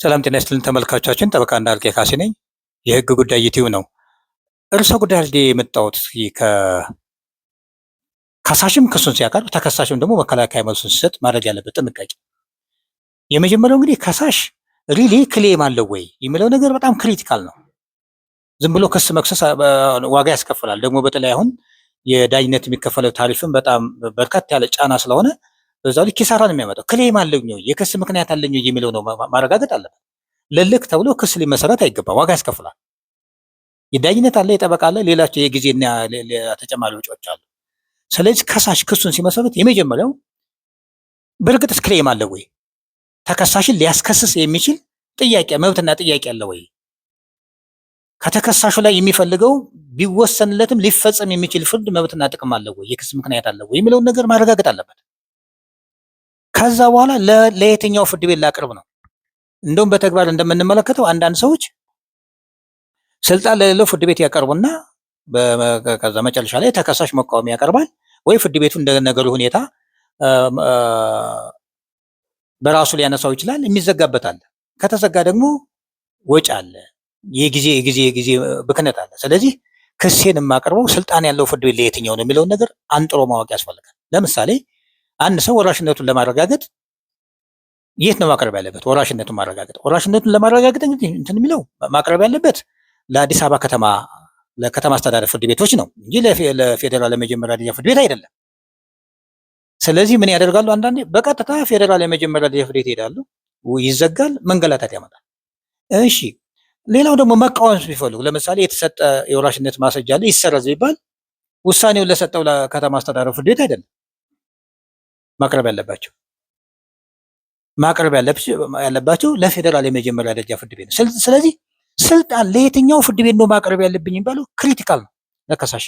ሰላም ጤና ይስጥልን ተመልካቾቻችን፣ ጠበቃ እንዳልኬ ካሴ ነኝ። የህግ ጉዳይ ዩቲዩብ ነው። እርሰ ጉዳይ ላይ የመጣሁት ከሳሽም ክሱን ሲያቀርብ ተከሳሽም ደግሞ መከላከያ መልሱን ሲሰጥ ማድረግ ያለበት ጥንቃቄ። የመጀመሪያው እንግዲህ ከሳሽ ሪሊ ክሌም አለው ወይ የሚለው ነገር በጣም ክሪቲካል ነው። ዝም ብሎ ክስ መክሰስ ዋጋ ያስከፍላል። ደግሞ በተለይ አሁን የዳኝነት የሚከፈለው ታሪፍም በጣም በርካታ ያለ ጫና ስለሆነ በዛው ልክ ኪሳራ ነው የሚያመጣው። ክሌም አለኝ የክስ ምክንያት አለኝ የሚለው ነው ማረጋገጥ አለበት። ልልክ ተብሎ ክስ ሊመሰረት አይገባም፣ ዋጋ ያስከፍላል። የዳኝነት አለ፣ የጠበቃ አለ፣ ሌላቸው የጊዜና ተጨማሪ ወጪዎች አሉ። ስለዚህ ከሳሽ ክሱን ሲመሰረት የመጀመሪያው በእርግጥስ ክሌም አለ ወይ፣ ተከሳሽን ሊያስከስስ የሚችል ጥያቄ መብትና ጥያቄ አለ ወይ፣ ከተከሳሹ ላይ የሚፈልገው ቢወሰንለትም ሊፈጸም የሚችል ፍርድ መብትና ጥቅም አለ ወይ፣ የክስ ምክንያት አለ ወይ የሚለውን ነገር ማረጋገጥ አለበት። ከዛ በኋላ ለየትኛው ፍርድ ቤት ላቅርብ ነው። እንደውም በተግባር እንደምንመለከተው አንዳንድ ሰዎች ስልጣን ለሌለው ፍርድ ቤት ያቀርቡና ከዛ መጨረሻ ላይ ተከሳሽ መቃወሚያ ያቀርባል፣ ወይ ፍርድ ቤቱ እንደ ነገሩ ሁኔታ በራሱ ሊያነሳው ይችላል፣ የሚዘጋበት አለ። ከተዘጋ ደግሞ ወጪ አለ፣ የጊዜ ብክነት አለ። ስለዚህ ክሴን የማቀርበው ስልጣን ያለው ፍርድ ቤት ለየትኛው ነው የሚለውን ነገር አንጥሮ ማወቅ ያስፈልጋል። ለምሳሌ አንድ ሰው ወራሽነቱን ለማረጋገጥ የት ነው ማቅረብ ያለበት? ወራሽነቱን ለማረጋገጥ እንግዲህ እንትን የሚለው ማቅረብ ያለበት ለአዲስ አበባ ለከተማ አስተዳደር ፍርድ ቤቶች ነው እንጂ ለፌዴራል የመጀመሪያ ደረጃ ፍርድ ቤት አይደለም። ስለዚህ ምን ያደርጋሉ? አንዳንዴ በቀጥታ ፌዴራል የመጀመሪያ ደረጃ ፍርድ ቤት ይሄዳሉ፣ ይዘጋል፣ መንገላታት ያመጣል። እሺ፣ ሌላው ደግሞ መቃወም ቢፈልጉ ለምሳሌ የተሰጠ የወራሽነት ማስረጃ አለ ይሰረዝ ቢባል ውሳኔውን ለሰጠው ለከተማ አስተዳደር ፍርድ ቤት አይደለም ማቅረብ ያለባቸው ለፌዴራል የመጀመሪያ ደረጃ ፍርድ ቤት ነው። ስለዚህ ስልጣን ለየትኛው ፍርድ ቤት ነው ማቅረብ ያለብኝ የሚባለው ክሪቲካል ነው። ለከሳሽ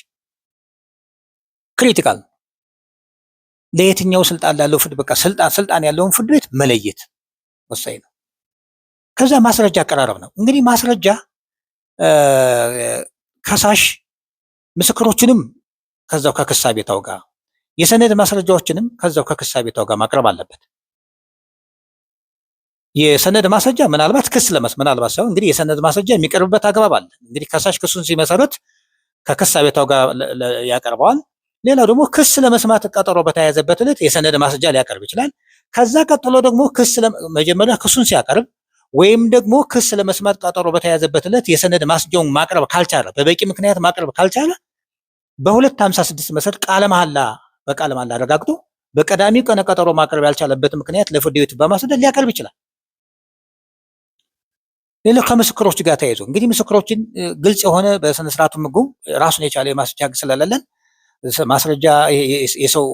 ክሪቲካል ነው። ለየትኛው ስልጣን ላለው ፍርድ በቃ ስልጣን ያለውን ፍርድ ቤት መለየት ወሳኝ ነው። ከዛ ማስረጃ አቀራረብ ነው። እንግዲህ ማስረጃ ከሳሽ ምስክሮችንም ከዛው ከክስ አቤቱታው ጋር የሰነድ ማስረጃዎችንም ከዛው ከክስ አቤቱታው ጋር ማቅረብ አለበት። የሰነድ ማስረጃ ምናልባት ምናልባት ሳይሆን እንግዲህ የሰነድ ማስረጃ የሚቀርብበት አግባብ አለ። እንግዲህ ከሳሽ ክሱን ሲመሰረት ከክስ አቤቱታው ጋር ያቀርበዋል። ሌላው ደግሞ ክስ ለመስማት ቀጠሮ በተያያዘበት ዕለት የሰነድ ማስረጃ ሊያቀርብ ይችላል። ከዛ ቀጥሎ ደግሞ መጀመሪያ ክሱን ሲያቀርብ ወይም ደግሞ ክስ ለመስማት ቀጠሮ በተያያዘበት ዕለት የሰነድ ማስረጃውን ማቅረብ ካልቻለ፣ በበቂ ምክንያት ማቅረብ ካልቻለ በ256 መሰረት በቃለ መሃላ አረጋግጦ በቀዳሚው ቀነ ቀጠሮ ማቅረብ ያልቻለበት ምክንያት ለፍርድ ቤቱ በማስረዳት ሊያቀርብ ይችላል። ሌላው ከምስክሮች ጋር ተያይዞ እንግዲህ ምስክሮችን ግልጽ የሆነ በስነ ስርዓቱ ራሱን የቻለ የማስረጃ ሕግ ስለሌለን ማስረጃ የሰው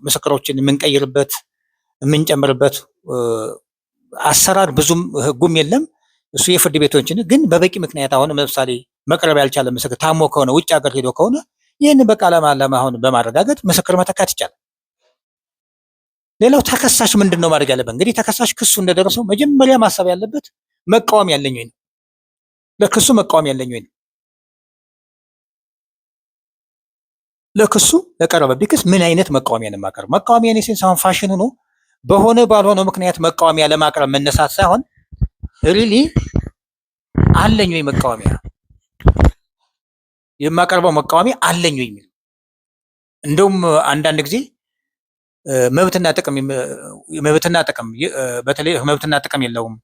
ምስክሮችን የምንቀይርበት የምንጨምርበት አሰራር ብዙም ሕጉም የለም። እሱ የፍርድ ቤቶችን ግን በበቂ ምክንያት አሁን ለምሳሌ መቅረብ ያልቻለ ምስክር ታሞ ከሆነ ውጭ ሀገር ሄዶ ከሆነ ይህንን በቃለ መሃላ አሁን በማረጋገጥ ምስክር መተካት ይቻላል። ሌላው ተከሳሽ ምንድን ነው ማድረግ ያለበት? እንግዲህ ተከሳሽ ክሱ እንደደረሰው መጀመሪያ ማሰብ ያለበት መቃወም ያለኝ ወይ ነው። ለክሱ መቃወም ያለኝ ወይ ነው። ለክሱ ለቀረበብኝ ክስ ምን አይነት መቃወሚያ ነው የማቀርብ? መቃወሚያ ነው ሳይሆን ፋሽን ሆኖ በሆነ ባልሆነው ምክንያት መቃወሚያ ለማቅረብ መነሳት ሳይሆን ሪሊ አለኝ ወይ መቃወሚያ የማቀርበው መቃወሚያ አለኝ ወይ የሚል እንደውም አንዳንድ ጊዜ መብትና ጥቅም በተለይ መብትና ጥቅም የለውም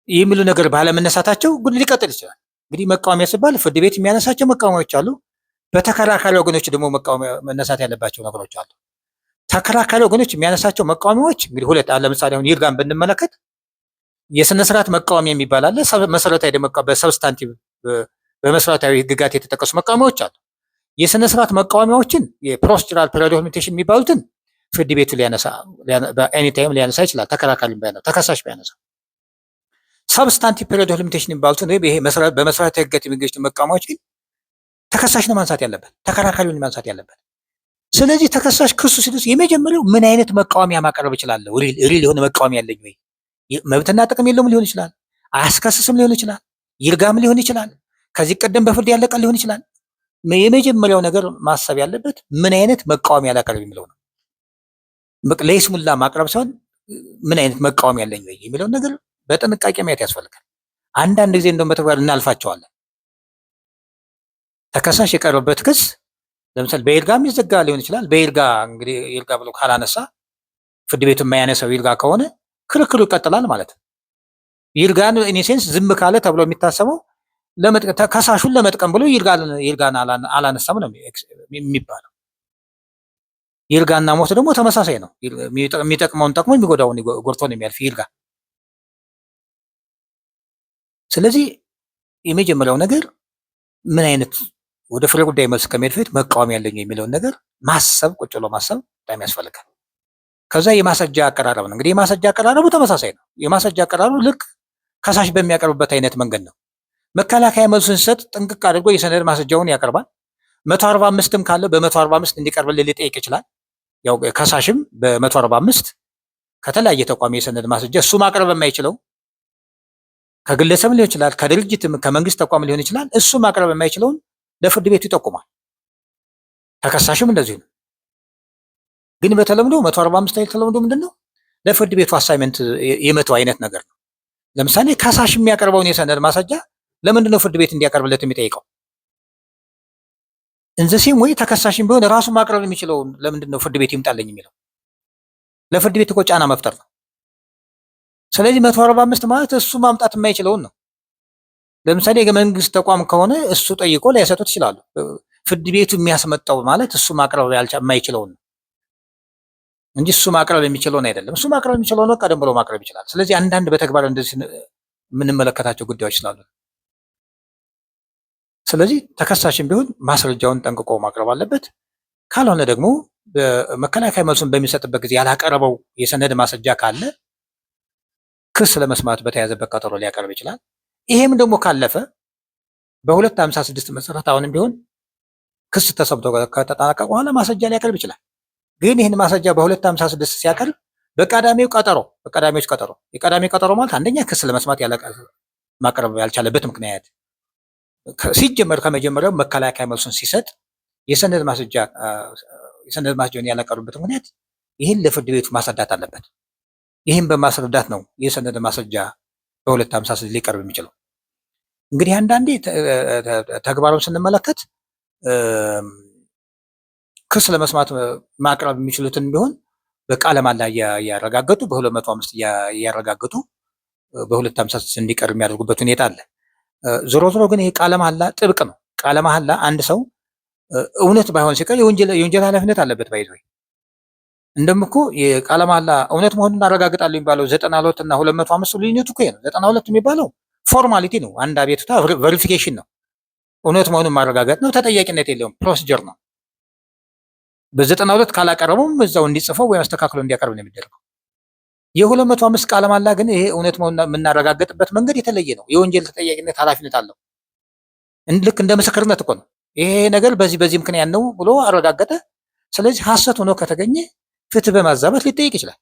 የሚሉ ነገር ባለመነሳታቸው ግን ሊቀጥል ይችላል። እንግዲህ መቃወሚያ ሲባል ፍርድ ቤት የሚያነሳቸው መቃወሚያዎች አሉ። በተከራካሪ ወገኖች ደግሞ መቃወሚያ መነሳት ያለባቸው ነገሮች አሉ። ተከራካሪ ወገኖች የሚያነሳቸው መቃወሚያዎች እንግዲህ ሁለት አለ። ለምሳሌ አሁን ይርጋን ብንመለከት የስነ ስርዓት መቃወሚያ የሚባል አለ። መሰረታዊ በሰብስታንቲቭ በመሰረታዊ ህግጋት የተጠቀሱ መቃወሚያዎች አሉ። የስነ ስርዓት መቃወሚያዎችን የፕሮሲጀራል ፔሪድ ኦፍ ሊሚቴሽን የሚባሉትን ፍርድ ቤቱ በኤኒ ታይም ሊያነሳ ይችላል፣ ተከሳሽ ቢያነሳ። ሰብስታንቲቭ ፔሪድ ኦፍ ሊሚቴሽን የሚባሉትን ወይ ይሄ በመሰረታዊ ህግጋት የሚገኙ መቃወሚያዎች ግን ተከሳሽ ነው ማንሳት ያለበት፣ ተከራካሪውን ማንሳት ያለበት። ስለዚህ ተከሳሽ ክሱ ሲደርስ የመጀመሪያው ምን አይነት መቃወሚያ ማቅረብ እችላለሁ? ሪል የሆነ መቃወሚያ ያለኝ ወይ? መብትና ጥቅም የለውም ሊሆን ይችላል፣ አያስከስስም ሊሆን ይችላል፣ ይርጋም ሊሆን ይችላል፣ ከዚህ ቀደም በፍርድ ያለቀ ሊሆን ይችላል። የመጀመሪያው ነገር ማሰብ ያለበት ምን አይነት መቃወሚያ ላቀርብ የሚለው ነው። ለይስሙላ ማቅረብ ሳይሆን ምን አይነት መቃወም ያለኝ ወይ የሚለውን ነገር በጥንቃቄ ማየት ያስፈልጋል። አንዳንድ ጊዜ እንደውም በተግባር እናልፋቸዋለን። ተከሳሽ የቀረበበት ክስ ለምሳሌ በይርጋ የሚዘጋ ሊሆን ይችላል። በይርጋ እንግዲህ ይርጋ ብሎ ካላነሳ ፍርድ ቤቱ የማያነሳው ይርጋ ከሆነ ክርክሩ ይቀጥላል ማለት ነው። ይርጋን ኢኒሴንስ ዝም ካለ ተብሎ የሚታሰበው ከሳሹን ለመጥቀም ብሎ ይርጋን አላነሳም ነው የሚባለው። ይርጋና ሞት ደግሞ ተመሳሳይ ነው። የሚጠቅመውን ጠቅሞ የሚጎዳውን ጎድቶ ነው የሚያልፍ ይርጋ። ስለዚህ የመጀመሪያው ነገር ምን አይነት ወደ ፍሬ ጉዳይ መልስ ከመሄድ በፊት መቃወም ያለኝ የሚለውን ነገር ማሰብ፣ ቁጭ ብሎ ማሰብ በጣም ያስፈልጋል። ከዛ የማስረጃ አቀራረብ ነው። እንግዲህ የማስረጃ አቀራረቡ ተመሳሳይ ነው። የማስረጃ አቀራረቡ ልክ ከሳሽ በሚያቀርብበት አይነት መንገድ ነው። መከላከያ መልሱን ሲሰጥ ጥንቅቅ አድርጎ የሰነድ ማስረጃውን ያቀርባል። 145ም ካለ በ145 እንዲቀርብልን ሊጠይቅ ይችላል። ያው ከሳሽም በ145 ከተለያየ ተቋም የሰነድ ማስረጃ እሱ ማቅረብ የማይችለው ከግለሰብ ሊሆን ይችላል፣ ከድርጅትም ከመንግስት ተቋም ሊሆን ይችላል። እሱ ማቅረብ የማይችለውን ለፍርድ ቤቱ ይጠቁማል። ተከሳሽም እንደዚሁ ነው። ግን በተለምዶ 145 ላይ ተለምዶ ምንድነው ለፍርድ ቤቱ አሳይመንት የመተው አይነት ነገር ነው። ለምሳሌ ከሳሽ የሚያቀርበውን የሰነድ ማስረጃ ለምንድነው ፍርድ ቤት እንዲያቀርብለት የሚጠይቀው? እንዘሴም ወይ ተከሳሽም ቢሆን ራሱ ማቅረብ የሚችለው ለምንድነው ፍርድ ቤት ይምጣልኝ የሚለው? ለፍርድ ቤት እኮ ጫና መፍጠር ነው። ስለዚህ 145 ማለት እሱ ማምጣት የማይችለውን ነው። ለምሳሌ የመንግስት ተቋም ከሆነ እሱ ጠይቆ ሊያሰጡት ይችላሉ። ፍርድ ቤቱ የሚያስመጣው ማለት እሱ ማቅረብ የማይችለውን ነው እንጂ እሱ ማቅረብ የሚችለውን አይደለም። እሱ ማቅረብ የሚችለውን ነው ቀደም ብሎ ማቅረብ ይችላል። ስለዚህ አንዳንድ በተግባር እንደዚህ የምንመለከታቸው ጉዳዮች ስላሉ ስለዚህ ተከሳሽም ቢሆን ማስረጃውን ጠንቅቆ ማቅረብ አለበት። ካልሆነ ደግሞ በመከላከያ መልሱን በሚሰጥበት ጊዜ ያላቀረበው የሰነድ ማስረጃ ካለ ክስ ለመስማት በተያዘበት ቀጠሮ ሊያቀርብ ይችላል። ይሄም ደግሞ ካለፈ በ256 መሰረት አሁንም ቢሆን ክስ ተሰምቶ ከተጠናቀቀ በኋላ ማስረጃ ሊያቀርብ ይችላል። ግን ይህን ማስረጃ በ256 ሲያቀርብ በቀዳሚዎች ቀጠሮ የቀዳሚ ቀጠሮ ማለት አንደኛ ክስ ለመስማት ማቅረብ ያልቻለበት ምክንያት ሲጀመር ከመጀመሪያው መከላከያ መልሱን ሲሰጥ የሰነድ ማስረጃውን ያላቀረበበት ምክንያት ይህን ለፍርድ ቤቱ ማስረዳት አለበት። ይህን በማስረዳት ነው የሰነድ ማስረጃ በ256 ሊቀርብ የሚችለው። እንግዲህ አንዳንዴ ተግባሩን ስንመለከት ክስ ለመስማት ማቅረብ የሚችሉትን ቢሆን በቃለ መሃላ እያረጋገጡ በ205 እያረጋገጡ በ256 እንዲቀርብ የሚያደርጉበት ሁኔታ አለ። ዞሮ ዞሮ ግን ይሄ ቃለ መሃላ ጥብቅ ነው። ቃለ መሃላ አንድ ሰው እውነት ባይሆን ሲቀር የወንጀል ኃላፊነት አለበት። ባይዘው እንደም እኮ የቃለ መሃላ እውነት መሆኑን እናረጋግጣለሁ የሚባለው 92 እና 205 ልዩነቱ እኮ ነው። 92 የሚባለው ፎርማሊቲ ነው። አንድ አቤቱታ ቬሪፊኬሽን ነው። እውነት መሆኑን ማረጋገጥ ነው። ተጠያቂነት የለውም። ፕሮሲጀር ነው። በ92 ካላቀረበውም እዛው እንዲጽፈው ወይ አስተካክሎ እንዲያቀርብ ነው የሚደረገው። የ205 ቃለ መሃላ ግን ይሄ እውነት መሆኑን የምናረጋግጥበት መንገድ የተለየ ነው። የወንጀል ተጠያቂነት ኃላፊነት አለው። ልክ እንደ ምስክርነት እኮ ነው። ይሄ ነገር በዚህ ምክንያት ነው ብሎ አረጋገጠ። ስለዚህ ሐሰት ሆኖ ከተገኘ ፍትህ በማዛባት ሊጠይቅ ይችላል።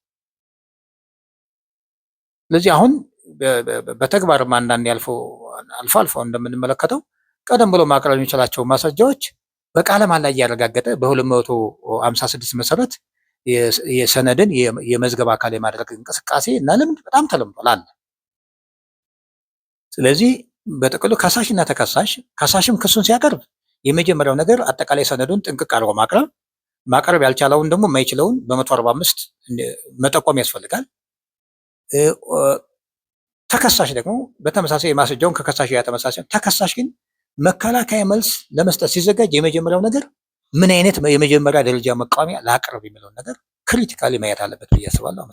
ስለዚህ አሁን በተግባርም አንዳንድ አልፎ እንደምንመለከተው ቀደም ብሎ ማቅረብ የሚችላቸው ማስረጃዎች በቃለ መሃላ እያረጋገጠ በ256 መሰረት የሰነድን የመዝገብ አካል የማድረግ እንቅስቃሴ እና ልምድ በጣም ተለምዷል አለ። ስለዚህ በጥቅሉ ከሳሽና ከሳሽም ክሱን ሲያቀርብ የመጀመሪያው ነገር አጠቃላይ ሰነዱን ጥንቅቅ አድርጎ ማቅረብ ያልቻለውን ደግሞ የማይችለውን በ145 መጠቆም ያስፈልጋል። ተከሳሽ ደግሞ በተመሳሳይ ማስረጃውን ከከሳሽ ያተመሳሳይ ተከሳሽ ግን መከላከያ መልስ ለመስጠት ሲዘጋጅ የመጀመሪያው ነገር ምን አይነት የመጀመሪያ ደረጃ መቃወሚያ ላቅርብ የሚለውን ነገር ክሪቲካሊ ማየት አለበት ብዬ አስባለሁ።